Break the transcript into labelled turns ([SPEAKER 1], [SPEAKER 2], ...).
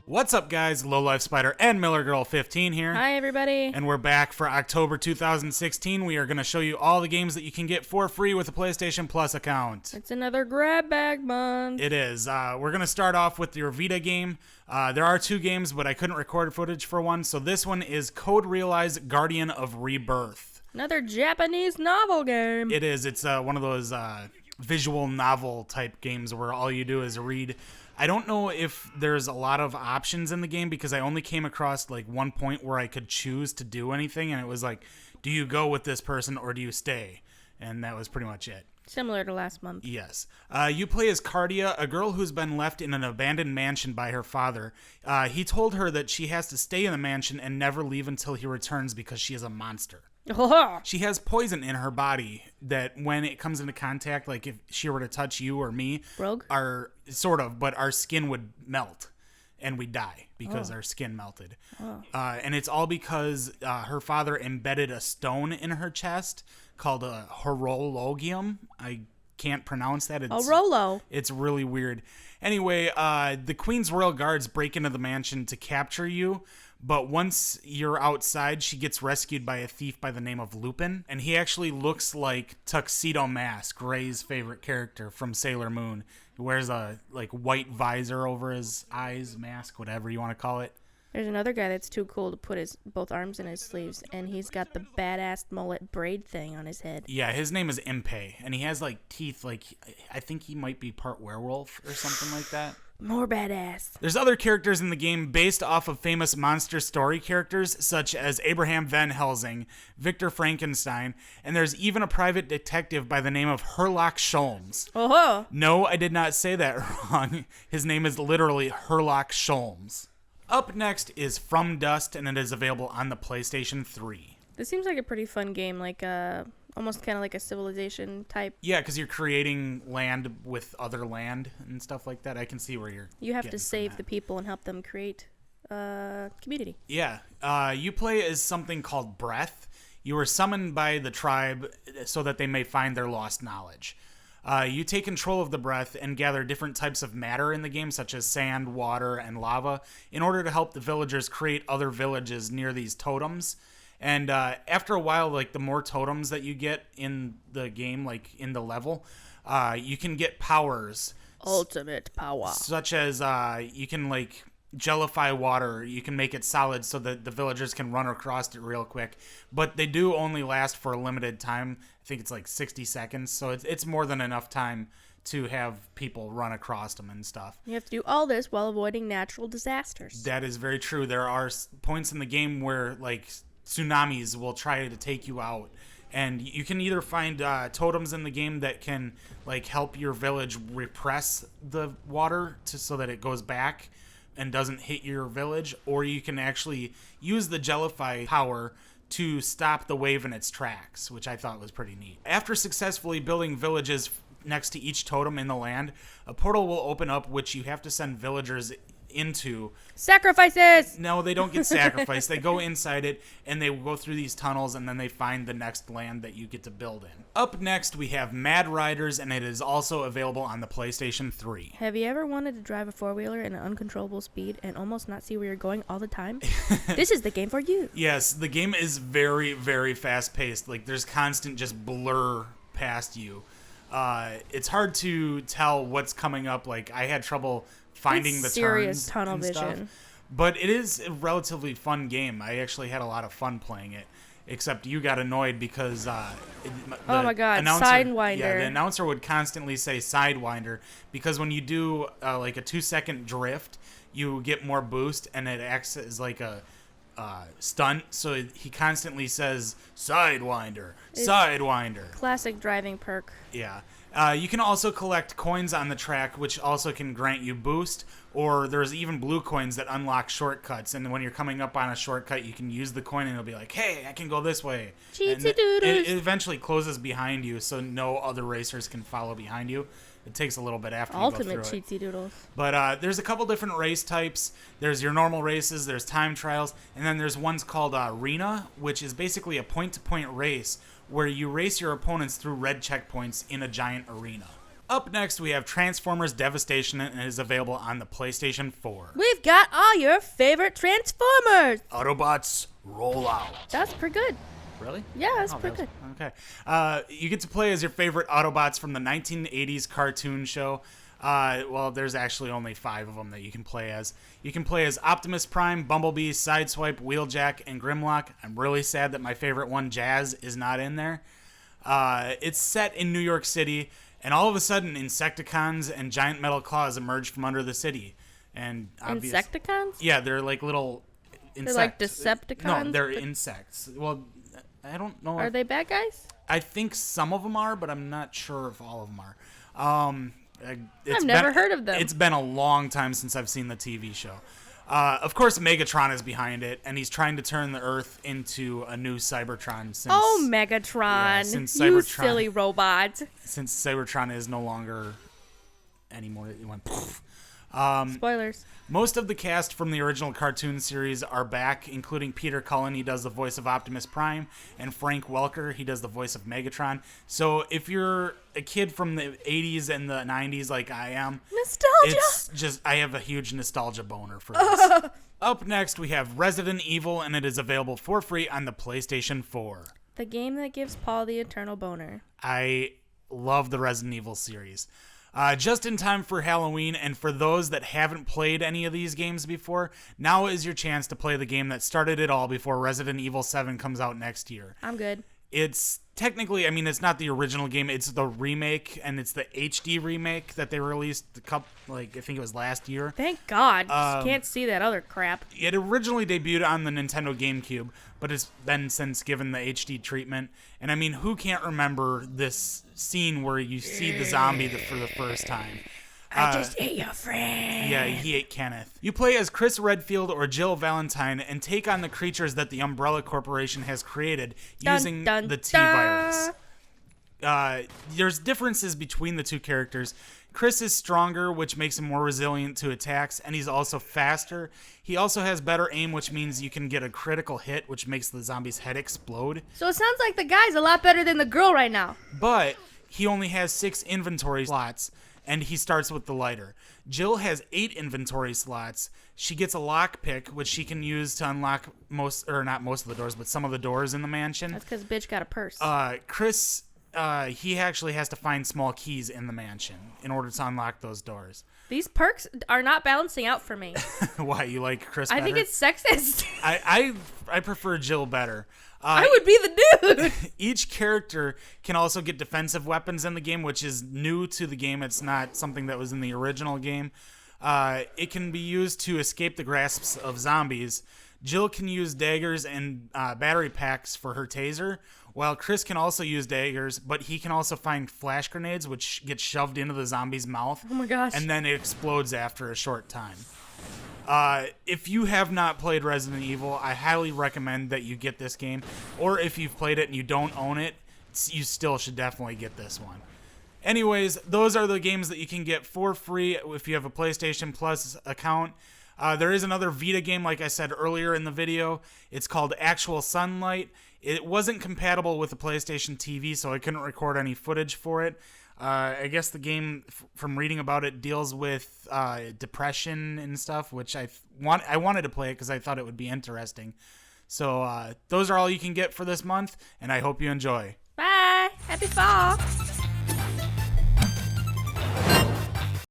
[SPEAKER 1] What's up, guys? Lowlifespider and MillerGirl15 here.
[SPEAKER 2] Hi, everybody.
[SPEAKER 1] And we're back for October 2016. We are going to show you all the games that you can get for free with a PlayStation Plus account.
[SPEAKER 2] It's another grab bag month.
[SPEAKER 1] It is. We're going to start off with your Vita game. There are two games, but I couldn't record footage for one. So this one is Code Realize Guardian of Rebirth.
[SPEAKER 2] Another Japanese novel game.
[SPEAKER 1] It is. It's one of those visual novel type games where all you do is read. I don't know if there's a lot of options in the game because I only came across like one point where I could choose to do anything, and it was like, do you go with this person or do you stay? And that was pretty much it.
[SPEAKER 2] Similar to last month.
[SPEAKER 1] Yes. You play as Cardia, a girl who's been left in an abandoned mansion by her father. He told her that she has to stay in the mansion and never leave until he returns because she is a monster. She has poison in her body that when it comes into contact, like if she were to touch you or me,
[SPEAKER 2] Rogue?
[SPEAKER 1] but our skin would melt and we'd die because our skin melted. And it's all because her father embedded a stone in her chest called a horologium. I can't pronounce that. It's really weird. Anyway, the Queen's Royal Guards break into the mansion to capture you. But once you're outside, she gets rescued by a thief by the name of Lupin. And he actually looks like Tuxedo Mask, Ray's favorite character from Sailor Moon. He wears a white visor over his eyes, mask, whatever you want to call it.
[SPEAKER 2] There's another guy that's too cool to put his both arms in his sleeves, and he's got the badass mullet braid thing on his head.
[SPEAKER 1] Yeah, his name is Impei, and he has teeth I think he might be part werewolf or something like that.
[SPEAKER 2] More badass.
[SPEAKER 1] There's other characters in the game based off of famous monster story characters such as Abraham Van Helsing, Victor Frankenstein, and there's even a private detective by the name of Herlock Sholmes.
[SPEAKER 2] Oh.
[SPEAKER 1] No, I did not say that wrong. His name is literally Herlock Sholmes. Up next is From Dust, and it is available on the PlayStation 3.
[SPEAKER 2] This seems like a pretty fun game, almost kind of like a Civilization type.
[SPEAKER 1] Yeah, because you're creating land with other land and stuff like that. I can see where
[SPEAKER 2] you have to save the people and help them create community.
[SPEAKER 1] Yeah. You play as something called Breath. You are summoned by the tribe so that they may find their lost knowledge. You take control of the breath and gather different types of matter in the game, such as sand, water, and lava, in order to help the villagers create other villages near these totems. And after a while, the more totems that you get in the game, in the level, you can get powers.
[SPEAKER 2] Ultimate power.
[SPEAKER 1] Such as you can, gellify water. You can make it solid so that the villagers can run across it real quick. But they do only last for a limited time. I think it's 60 seconds. So it's more than enough time to have people run across them and stuff.
[SPEAKER 2] You have to do all this while avoiding natural disasters.
[SPEAKER 1] That is very true. There are points in the game where, tsunamis will try to take you out. And you can either find totems in the game that can, help your village repress the water so that it goes back and doesn't hit your village, or you can actually use the Jellify power to stop the wave in its tracks, which I thought was pretty neat. After successfully building villages next to each totem in the land, a portal will open up which you have to send villagers into.
[SPEAKER 2] Sacrifices!
[SPEAKER 1] No, they don't get sacrificed. They go inside it, and they will go through these tunnels, and then they find the next land that you get to build in. Up next, we have Mad Riders, and it is also available on the PlayStation 3.
[SPEAKER 2] Have you ever wanted to drive a four-wheeler in an uncontrollable speed and almost not see where you're going all the time? This is the game for you.
[SPEAKER 1] Yes, the game is very, very fast-paced. There's constant just blur past you. It's hard to tell what's coming up. I had trouble finding the
[SPEAKER 2] serious
[SPEAKER 1] turns
[SPEAKER 2] tunnel
[SPEAKER 1] and
[SPEAKER 2] vision
[SPEAKER 1] stuff. But it is a relatively fun game. I actually had a lot of fun playing it, except you got annoyed because
[SPEAKER 2] oh my god, Sidewinder.
[SPEAKER 1] Yeah, the announcer would constantly say Sidewinder because when you do a 2-second drift, you get more boost and it acts as a stunt. So he constantly says Sidewinder, Sidewinder.
[SPEAKER 2] Classic driving perk.
[SPEAKER 1] Yeah. You can also collect coins on the track, which also can grant you boost, or there's even blue coins that unlock shortcuts, and when you're coming up on a shortcut, you can use the coin and it'll be like, hey, I can go this way.
[SPEAKER 2] Cheatsy doodles.
[SPEAKER 1] It eventually closes behind you, so no other racers can follow behind you. It takes a little bit after you go through it.
[SPEAKER 2] Ultimate cheatsy doodles.
[SPEAKER 1] But there's a couple different race types. There's your normal races, there's time trials, and then there's ones called Arena, which is basically a point-to-point race where you race your opponents through red checkpoints in a giant arena. Up next, we have Transformers Devastation, and it is available on the PlayStation 4.
[SPEAKER 2] We've got all your favorite Transformers.
[SPEAKER 1] Autobots, roll out.
[SPEAKER 2] That's pretty good.
[SPEAKER 1] Really?
[SPEAKER 2] Yeah, that's pretty good.
[SPEAKER 1] Okay. You get to play as your favorite Autobots from the 1980s cartoon show. Well, there's actually only 5 of them that you can play as. You can play as Optimus Prime, Bumblebee, Sideswipe, Wheeljack, and Grimlock. I'm really sad that my favorite one, Jazz, is not in there. It's set in New York City, and all of a sudden, Insecticons and giant metal claws emerge from under the city. And
[SPEAKER 2] Insecticons?
[SPEAKER 1] Yeah, they're like little insects.
[SPEAKER 2] They're like Decepticons?
[SPEAKER 1] No, they're insects. Well, I don't know.
[SPEAKER 2] Are they bad guys?
[SPEAKER 1] I think some of them are, but I'm not sure if all of them are.
[SPEAKER 2] I've never heard of them.
[SPEAKER 1] It's been a long time since I've seen the TV show. Of course, Megatron is behind it, and he's trying to turn the Earth into a new Cybertron.
[SPEAKER 2] Megatron! You silly robot!
[SPEAKER 1] Since Cybertron is no longer anymore, it went.
[SPEAKER 2] Spoilers.
[SPEAKER 1] Most of the cast from the original cartoon series are back, including Peter Cullen, he does the voice of Optimus Prime, and Frank Welker, he does the voice of Megatron. So if you're a kid from the 80s and the 90s like I am,
[SPEAKER 2] nostalgia!
[SPEAKER 1] I have a huge nostalgia boner for this. Up next, we have Resident Evil, and it is available for free on the PlayStation 4.
[SPEAKER 2] The game that gives Paul the eternal boner.
[SPEAKER 1] I love the Resident Evil series. Just in time for Halloween, and for those that haven't played any of these games before, now is your chance to play the game that started it all before Resident Evil 7 comes out next year.
[SPEAKER 2] I'm good.
[SPEAKER 1] It's technically, I mean, it's not the original game, it's the remake, and it's the HD remake that they released I think it was last year.
[SPEAKER 2] Thank God. Can't see that other crap.
[SPEAKER 1] It originally debuted on the Nintendo GameCube, but it's been since given the HD treatment. And I mean, who can't remember this scene where you see the zombie for the first time?
[SPEAKER 2] I just ate your friend.
[SPEAKER 1] Yeah, he ate Kenneth. You play as Chris Redfield or Jill Valentine and take on the creatures that the Umbrella Corporation has created using the T-Virus. There's differences between the two characters. Chris is stronger, which makes him more resilient to attacks, and he's also faster. He also has better aim, which means you can get a critical hit, which makes the zombie's head explode.
[SPEAKER 2] So it sounds like the guy's a lot better than the girl right now.
[SPEAKER 1] But he only has 6 inventory slots, and he starts with the lighter. Jill has 8 inventory slots. She gets a lockpick, which she can use to unlock not most of the doors, but some of the doors in the mansion.
[SPEAKER 2] That's because bitch got a purse.
[SPEAKER 1] Chris, he actually has to find small keys in the mansion in order to unlock those doors.
[SPEAKER 2] These perks are not balancing out for me.
[SPEAKER 1] Why, you like Chris better?
[SPEAKER 2] I think it's sexist.
[SPEAKER 1] I prefer Jill better.
[SPEAKER 2] I would be the dude.
[SPEAKER 1] Each character can also get defensive weapons in the game, which is new to the game. It's not something that was in the original game. It can be used to escape the grasps of zombies. Jill can use daggers and battery packs for her taser, while Chris can also use daggers, but he can also find flash grenades, which get shoved into the zombie's mouth.
[SPEAKER 2] Oh my gosh.
[SPEAKER 1] And then it explodes after a short time. If you have not played Resident Evil, I highly recommend that you get this game. Or if you've played it and you don't own it, you still should definitely get this one. Anyways, those are the games that you can get for free if you have a PlayStation Plus account. There is another Vita game, like I said earlier in the video. It's called Actual Sunlight. It wasn't compatible with the PlayStation TV, so I couldn't record any footage for it. I guess the game, from reading about it, deals with depression and stuff, which I wanted to play it because I thought it would be interesting. So those are all you can get for this month, and I hope you enjoy.
[SPEAKER 2] Bye. Happy fall.